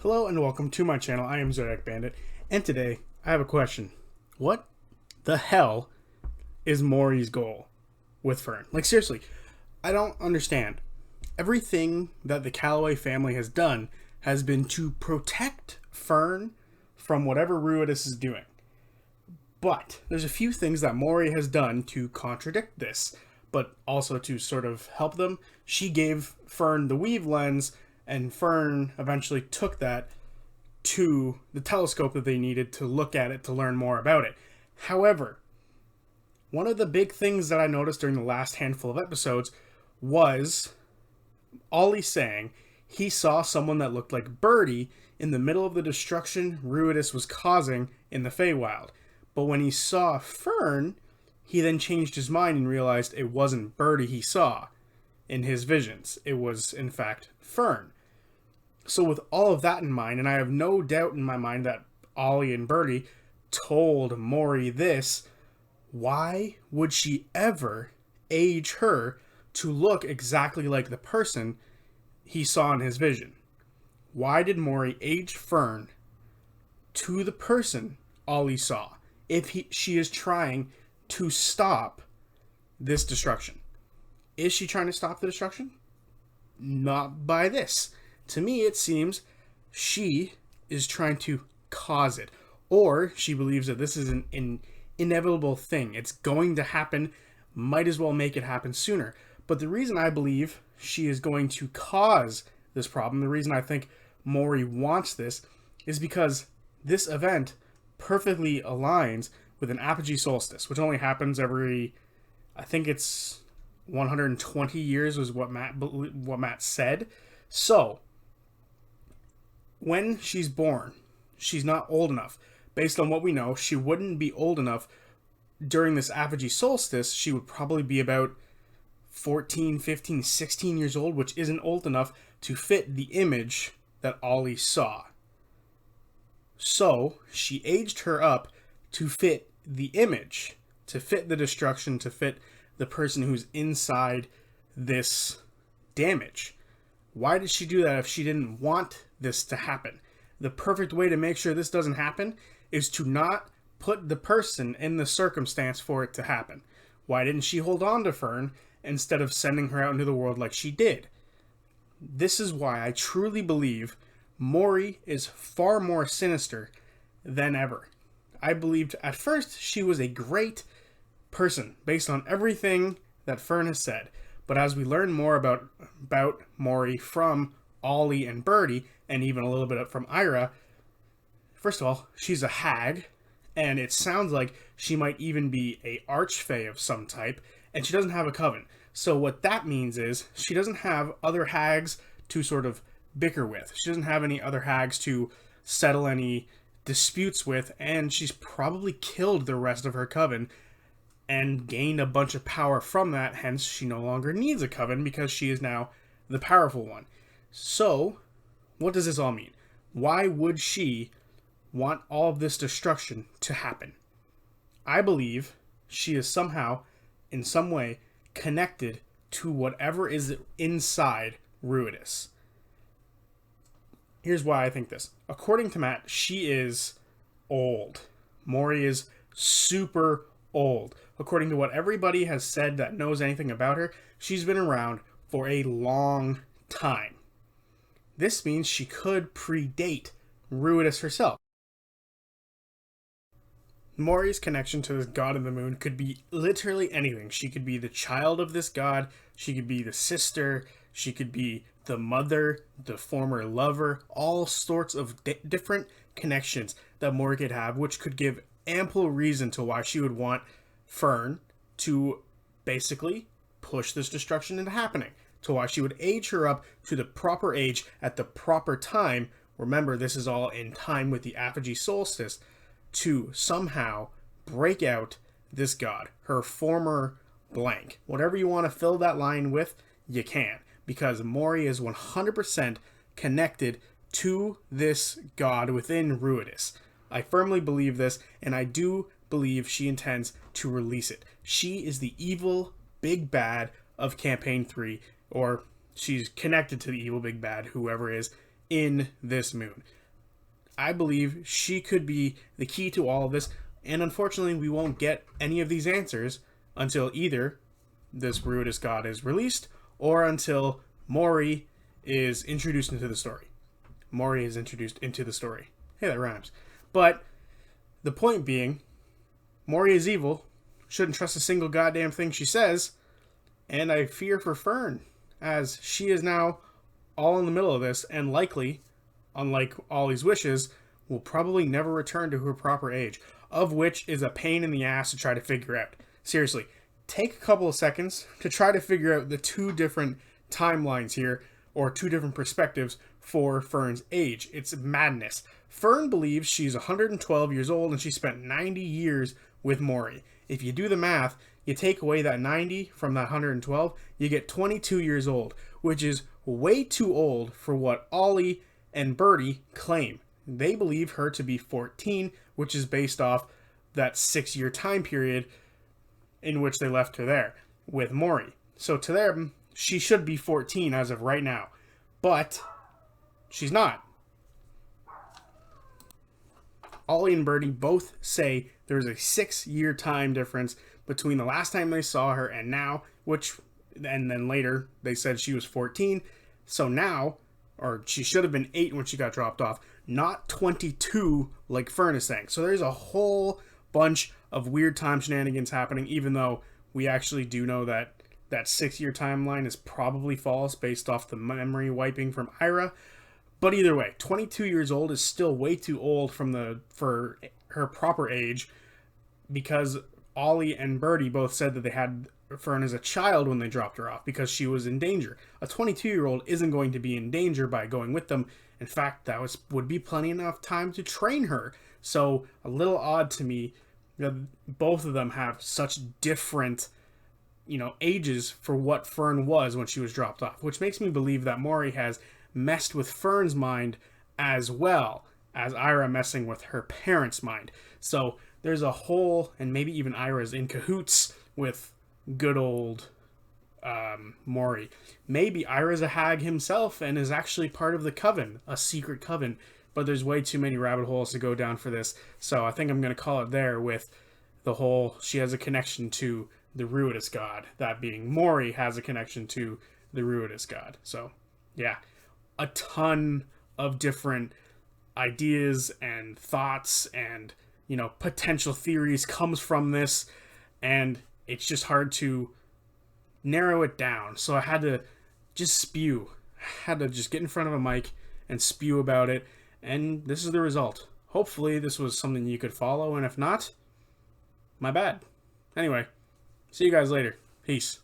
Hello and welcome to my channel. I am Zodiac Bandit, and today I have a question. What the hell is Mori's goal with Fern? Like, seriously, I don't understand. Everything that the Calloway family has done has been to protect Fern from whatever Ruidus is doing. But there's a few things that Mori has done to contradict this, but also to sort of help them. She gave Fern the weave lens, and Fern eventually took that to the telescope that they needed to look at it to learn more about it. However, one of the big things that I noticed during the last handful of episodes was Ollie saying he saw someone that looked like Birdie in the middle of the destruction Ruidus was causing in the Feywild. But when he saw Fern, he then changed his mind and realized it wasn't Birdie he saw in his visions. It was, in fact, Fern. So with all of that in mind, and I have no doubt in my mind that Ollie and Birdie told Morri this, why would she ever age her to look exactly like the person he saw in his vision? Why did Morri age Fern to the person Ollie saw if she is trying to stop this destruction? Is she trying to stop the destruction? Not by this. To me, it seems she is trying to cause it. Or she believes that this is an inevitable thing. It's going to happen. Might as well make it happen sooner. But the reason I believe she is going to cause this problem, the reason I think Morri wants this, is because this event perfectly aligns with an apogee solstice, which only happens every, I think it's 120 years was what Matt said. So when she's born, she's not old enough. Based on what we know, she wouldn't be old enough during this apogee solstice. She would probably be about 14, 15, 16 years old, which isn't old enough to fit the image that Ollie saw. So she aged her up to fit the image, to fit the destruction, to fit the person who's inside this damage. Why did she do that if she didn't want this to happen? The perfect way to make sure this doesn't happen is to not put the person in the circumstance for it to happen. Why didn't she hold on to Fern instead of sending her out into the world like she did? This is why I truly believe Morri is far more sinister than ever. I believed at first she was a great person based on everything that Fern has said. But as we learn more about Morri from Ollie and Birdie, and even a little bit from Ira, first of all, she's a hag, and it sounds like she might even be a archfey of some type, and she doesn't have a coven. So what that means is she doesn't have other hags to sort of bicker with. She doesn't have any other hags to settle any disputes with, and she's probably killed the rest of her coven and gained a bunch of power from that. Hence, she no longer needs a coven because she is now the powerful one. So, what does this all mean? Why would she want all of this destruction to happen? I believe she is somehow, in some way, connected to whatever is inside Ruidus. Here's why I think this. According to Matt, she is old. Morri is super old. According to what everybody has said that knows anything about her, she's been around for a long time. This means she could predate Ruidus herself. Mori's connection to this god of the moon could be literally anything. She could be the child of this god, she could be the sister, she could be the mother, the former lover, all sorts of different connections that Morri could have, which could give ample reason to why she would want Fern to basically push this destruction into happening, to why she would age her up to the proper age at the proper time. Remember, this is all in time with the apogee solstice, to somehow break out this god, her former blank. Whatever you want to fill that line with, you can, because Morri is 100% connected to this god within Ruidus. I firmly believe this, and I do believe she intends to release it. She is the evil big bad of campaign 3, or she's connected to the evil big bad, whoever is in this moon. I believe she could be the key to all of this, and unfortunately, we won't get any of these answers until either this Ruidus god is released or until Mori is introduced into the story. Mori is introduced into the story. Hey, that rhymes. But the point being, Mori is evil, shouldn't trust a single goddamn thing she says, and I fear for Fern, as she is now all in the middle of this, and likely, unlike Ollie's wishes, will probably never return to her proper age, of which is a pain in the ass to try to figure out. Seriously, take a couple of seconds to try to figure out the two different timelines here, or two different perspectives for Fern's age. It's madness. Fern believes she's 112 years old and she spent 90 years with Mori. If you do the math, you take away that 90 from that 112, you get 22 years old, which is way too old for what Ollie and Birdie claim. They believe her to be 14, which is based off that 6-year time period in which they left her there with Mori. So to them, she should be 14 as of right now. But she's not. Ollie and Birdie both say there's a 6-year time difference between the last time they saw her and now, and then later they said she was 14. So now, or she should have been 8 when she got dropped off, not 22 like Fern is saying. So there's a whole bunch of weird time shenanigans happening, even though we actually do know that that 6-year timeline is probably false based off the memory wiping from Ira. But either way, 22 years old is still way too old for her proper age, because Ollie and Birdie both said that they had Fern as a child when they dropped her off because she was in danger. A 22-year-old isn't going to be in danger by going with them. In fact, that would be plenty enough time to train her. So a little odd to me that both of them have such different, ages for what Fern was when she was dropped off, which makes me believe that Mori has messed with Fern's mind as well as Ira messing with her parents' mind. So there's a whole, and maybe even Ira's in cahoots with good old Mori. Maybe Ira's a hag himself and is actually part of the coven, a secret coven, but there's way too many rabbit holes to go down for this, so I think I'm going to call it there with the whole she has a connection to the Ruidus god, that being Mori has a connection to the Ruidus god. So yeah, a ton of different ideas and thoughts and potential theories comes from this, and it's just hard to narrow it down. So I had to just get in front of a mic and spew about it, and this is the result. Hopefully this was something you could follow, and if not, my bad. Anyway, see you guys later. Peace.